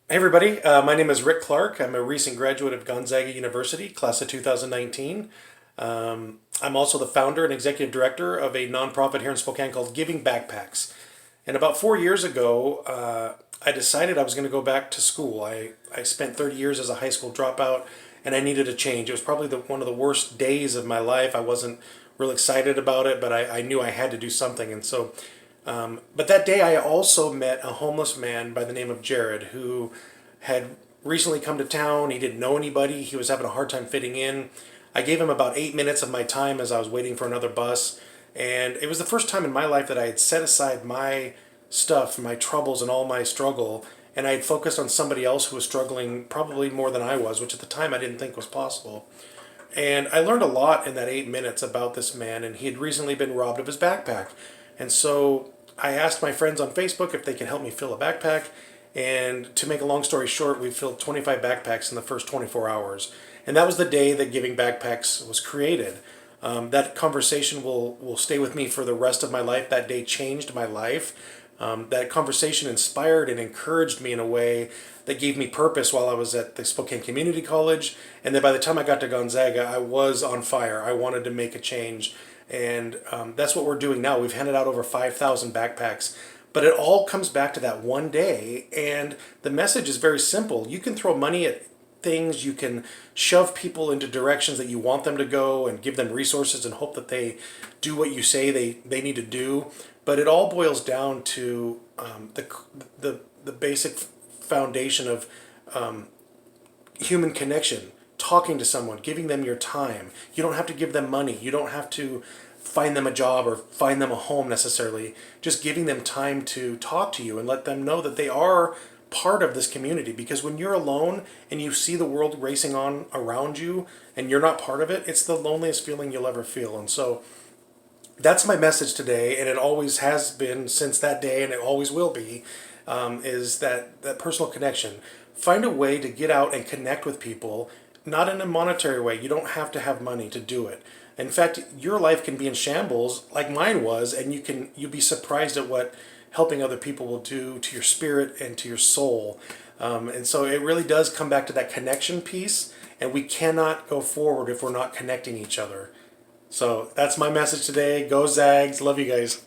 Hey everybody, my name is Rick Clark. I'm a recent graduate of Gonzaga University, class of 2019. I'm also the founder and executive director of a nonprofit here in Spokane called Giving Backpacks. And about 4 years ago, I decided I was going to go back to school. I spent 30 years as a high school dropout and I needed a change. It was probably one of the worst days of my life. I wasn't real excited about it, but I knew I had to do something. But that day, I also met a homeless man by the name of Jared who had recently come to town. He didn't know anybody. He was having a hard time fitting in. I gave him about 8 minutes of my time as I was waiting for another bus. And it was the first time in my life that I had set aside my stuff, my troubles, and all my struggle, and I had focused on somebody else who was struggling probably more than I was, which at the time I didn't think was possible. And I learned a lot in that 8 minutes about this man, and he had recently been robbed of his backpack. And so I asked my friends on Facebook if they could help me fill a backpack. And to make a long story short, we filled 25 backpacks in the first 24 hours. And that was the day that Giving Backpacks was created. That conversation will stay with me for the rest of my life. That day changed my life. That conversation inspired and encouraged me in a way that gave me purpose while I was at the Spokane Community College. And then by the time I got to Gonzaga, I was on fire. I wanted to make a change. And that's what we're doing now. We've handed out over 5,000 backpacks. But it all comes back to that one day. And the message is very simple. You can throw money at things, you can shove people into directions that you want them to go and give them resources and hope that they do what you say they need to do. But it all boils down to the basic foundation of human connection, talking to someone, giving them your time. You don't have to give them money. You don't have to find them a job or find them a home necessarily. Just giving them time to talk to you and let them know that they are part of this community. Because when you're alone and you see the world racing on around you and you're not part of it, it's the loneliest feeling you'll ever feel. And so that's my message today, and it always has been since that day, and it always will be, is that personal connection. Find a way to get out and connect with people, not in a monetary way. You don't have to have money to do it. In fact, your life can be in shambles like mine was, and you'll be surprised at what helping other people will do to your spirit and to your soul. And so it really does come back to that connection piece, and we cannot go forward if we're not connecting each other. So that's my message today. Go Zags. Love you guys.